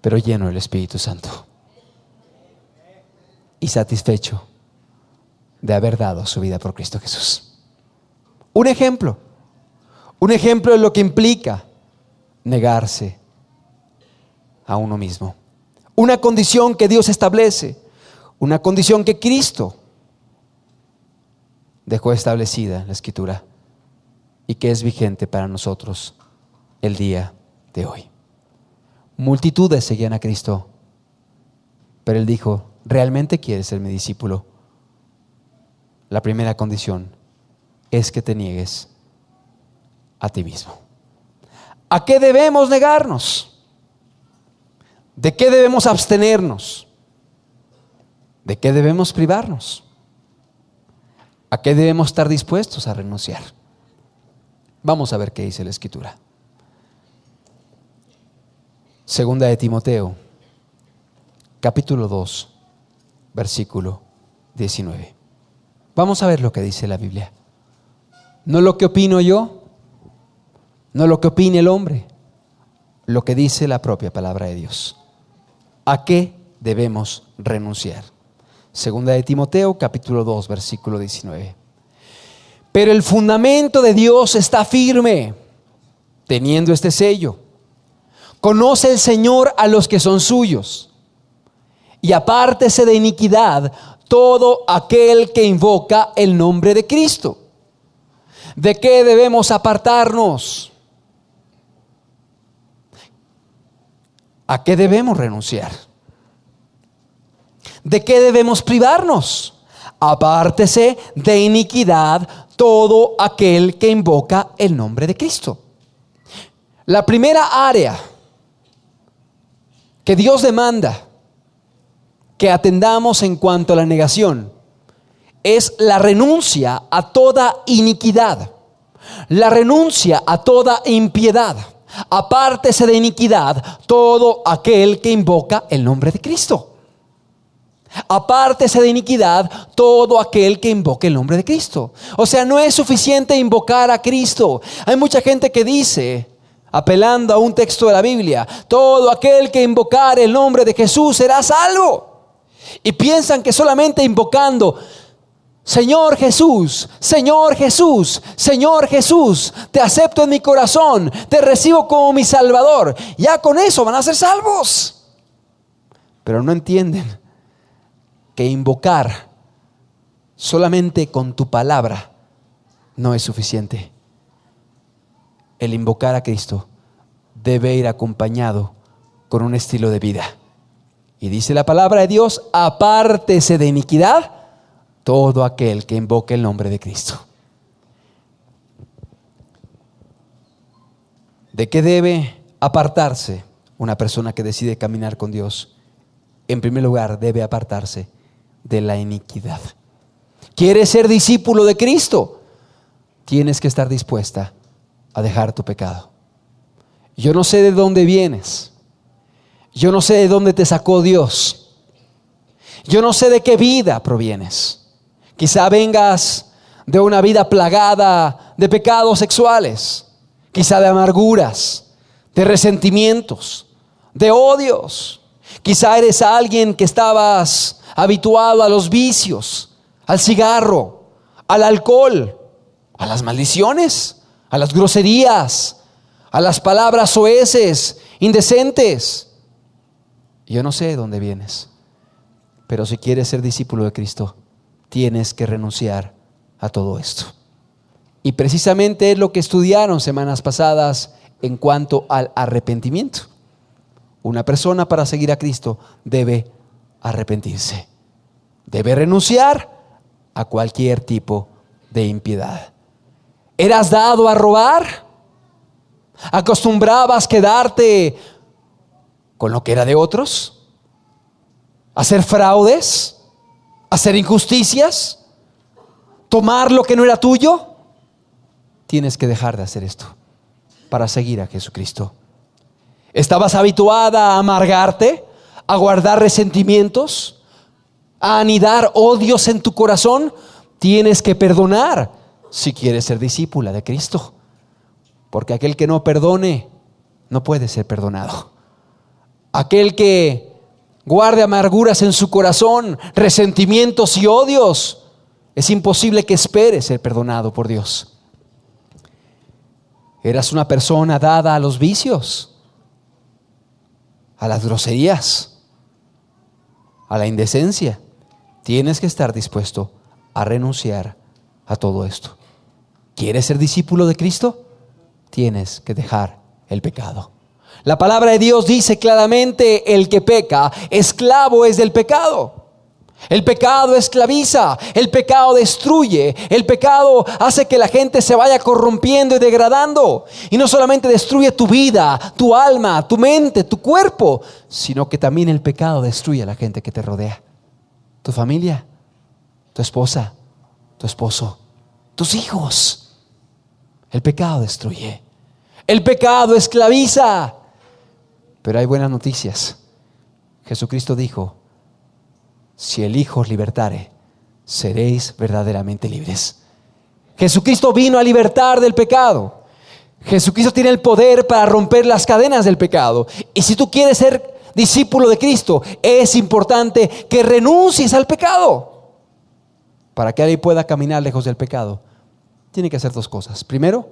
pero lleno del Espíritu Santo y satisfecho de haber dado su vida por Cristo Jesús. Un ejemplo de lo que implica negarse a uno mismo. Una condición que Dios establece, una condición que Cristo dejó establecida en la Escritura y que es vigente para nosotros el día de hoy. Multitudes seguían a Cristo, pero Él dijo: ¿realmente quieres ser mi discípulo? La primera condición es que te niegues a ti mismo. ¿A qué debemos negarnos? ¿De qué debemos abstenernos? ¿De qué debemos privarnos? ¿A qué debemos estar dispuestos a renunciar? Vamos a ver qué dice la Escritura. Segunda de Timoteo, capítulo 2, versículo 19. Vamos a ver lo que dice la Biblia. No lo que opino yo, no lo que opine el hombre, lo que dice la propia palabra de Dios. ¿A qué debemos renunciar? Segunda de Timoteo, capítulo 2, versículo 19. Pero el fundamento de Dios está firme, teniendo este sello: conoce el Señor a los que son suyos, y apártese de iniquidad todo aquel que invoca el nombre de Cristo. ¿De qué debemos apartarnos? ¿A qué debemos renunciar? ¿De qué debemos privarnos? Apártese de iniquidad todo aquel que invoca el nombre de Cristo. La primera área que Dios demanda que atendamos en cuanto a la negación es la renuncia a toda iniquidad, la renuncia a toda impiedad. Apártese de iniquidad todo aquel que invoca el nombre de Cristo. Apártese de iniquidad todo aquel que invoque el nombre de Cristo. O sea, no es suficiente invocar a Cristo. Hay mucha gente que dice, apelando a un texto de la Biblia: todo aquel que invocar el nombre de Jesús será salvo. Y piensan que solamente invocando: Señor Jesús, Señor Jesús, Señor Jesús, te acepto en mi corazón, te recibo como mi Salvador, ya con eso van a ser salvos. Pero no entienden que invocar solamente con tu palabra no es suficiente. El invocar a Cristo debe ir acompañado con un estilo de vida. Y dice la palabra de Dios: apártese de iniquidad todo aquel que invoque el nombre de Cristo. ¿De qué debe apartarse una persona que decide caminar con Dios? En primer lugar, debe apartarse de la iniquidad. ¿Quieres ser discípulo de Cristo? Tienes que estar dispuesta a dejar tu pecado. Yo no sé de dónde vienes. Yo no sé de dónde te sacó Dios. Yo no sé de qué vida provienes. Quizá vengas de una vida plagada de pecados sexuales, quizá de amarguras, de resentimientos, de odios. Quizá eres alguien que estabas habituado a los vicios, al cigarro, al alcohol, a las maldiciones, a las groserías, a las palabras soeces, indecentes. Yo no sé de dónde vienes, pero si quieres ser discípulo de Cristo, tienes que renunciar a todo esto. Y precisamente es lo que estudiaron semanas pasadas en cuanto al arrepentimiento. Una persona, para seguir a Cristo, debe arrepentirse. Debe renunciar a cualquier tipo de impiedad. ¿Eras dado a robar? ¿Acostumbrabas quedarte con lo que era de otros? ¿Hacer fraudes? ¿Hacer injusticias? ¿Tomar lo que no era tuyo? Tienes que dejar de hacer esto para seguir a Jesucristo. ¿Estabas habituada a amargarte, a guardar resentimientos, a anidar odios en tu corazón? Tienes que perdonar si quieres ser discípula de Cristo, porque aquel que no perdone no puede ser perdonado. Aquel que guarde amarguras en su corazón, resentimientos y odios, es imposible que espere ser perdonado por Dios. Eras una persona dada a los vicios, a las groserías, a la indecencia. Tienes que estar dispuesto a renunciar a todo esto. ¿Quieres ser discípulo de Cristo? Tienes que dejar el pecado. La palabra de Dios dice claramente: el que peca, esclavo es del pecado. El pecado esclaviza, el pecado destruye, el pecado hace que la gente se vaya corrompiendo y degradando. Y no solamente destruye tu vida, tu alma, tu mente, tu cuerpo, sino que también el pecado destruye a la gente que te rodea. Tu familia, tu esposa, tu esposo, tus hijos. El pecado destruye, el pecado esclaviza. Pero hay buenas noticias. Jesucristo dijo: si el Hijo os libertare, seréis verdaderamente libres. Jesucristo vino a libertar del pecado. Jesucristo tiene el poder para romper las cadenas del pecado. Y si tú quieres ser discípulo de Cristo, es importante que renuncies al pecado. Para que alguien pueda caminar lejos del pecado, tiene que hacer dos cosas. Primero,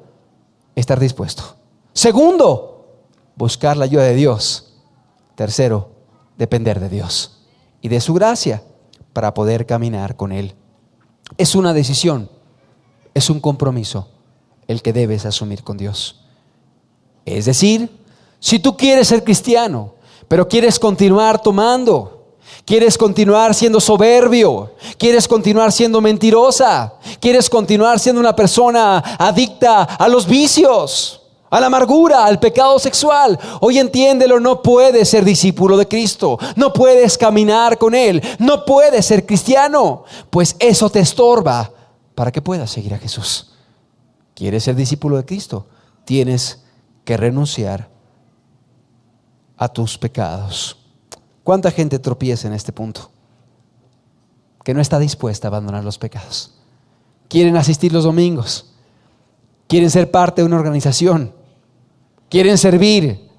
estar dispuesto. Segundo, buscar la ayuda de Dios. Tercero, depender de Dios y de su gracia para poder caminar con Él. Es una decisión, es un compromiso el que debes asumir con Dios. Es decir, si tú quieres ser cristiano, pero quieres continuar tomando, quieres continuar siendo soberbio, quieres continuar siendo mentirosa, quieres continuar siendo una persona adicta a los vicios, a la amargura, al pecado sexual, hoy entiéndelo: no puedes ser discípulo de Cristo, no puedes caminar con Él, no puedes ser cristiano, pues eso te estorba para que puedas seguir a Jesús. ¿Quieres ser discípulo de Cristo? Tienes que renunciar a tus pecados. ¿Cuánta gente tropieza en este punto? Que no está dispuesta a abandonar los pecados. Quieren asistir los domingos, quieren ser parte de una organización, quieren servir,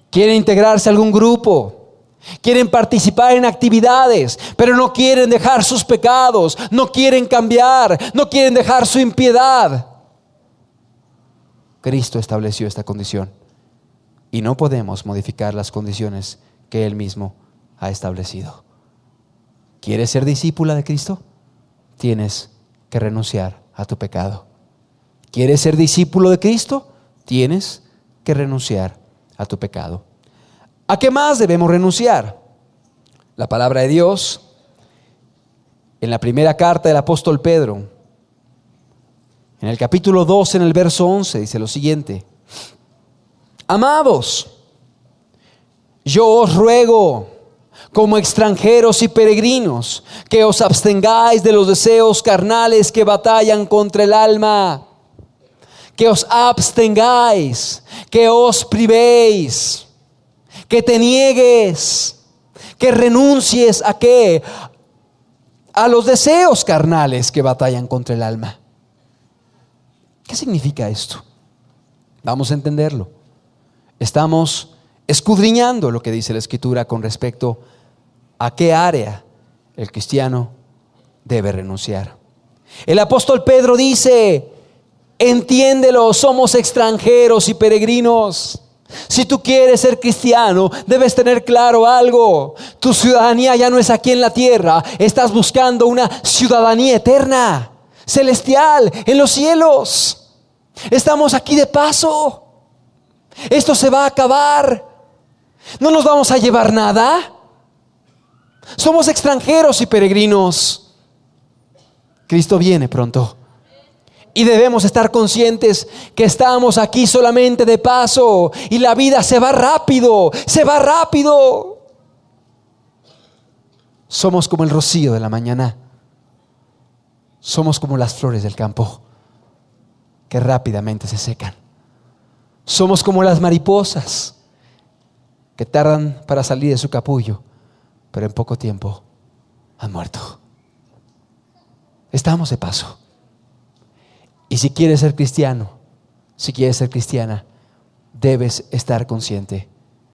quieren integrarse a algún grupo, quieren participar en actividades, pero no quieren dejar sus pecados, no quieren cambiar, no quieren dejar su impiedad. Cristo estableció esta condición y no podemos modificar las condiciones que Él mismo ha establecido. ¿Quieres ser discípula de Cristo? Tienes que renunciar a tu pecado. ¿Quieres ser discípulo de Cristo? Tienes que renunciar a tu pecado. ¿A qué más debemos renunciar? La palabra de Dios, en la primera carta del apóstol Pedro, en el capítulo 2, en el verso 11, dice lo siguiente: amados, yo os ruego, como extranjeros y peregrinos, que os abstengáis de los deseos carnales que batallan contra el alma. Que os abstengáis, que os privéis, que te niegues, que renuncies ¿a qué? A los deseos carnales que batallan contra el alma. ¿Qué significa esto? Vamos a entenderlo. Estamos escudriñando lo que dice la Escritura con respecto a qué área el cristiano debe renunciar. El apóstol Pedro dice: entiéndelo, somos extranjeros y peregrinos. Si tú quieres ser cristiano, debes tener claro algo: tu ciudadanía ya no es aquí en la tierra, estás buscando una ciudadanía eterna, celestial, en los cielos. Estamos aquí de paso. Esto se va a acabar. No nos vamos a llevar nada. Somos extranjeros y peregrinos. Cristo viene pronto. Y debemos estar conscientes que estamos aquí solamente de paso. Y la vida se va rápido, se va rápido. Somos como el rocío de la mañana. Somos como las flores del campo que rápidamente se secan. Somos como las mariposas que tardan para salir de su capullo, pero en poco tiempo han muerto. Estamos de paso. Y si quieres ser cristiano, si quieres ser cristiana, debes estar consciente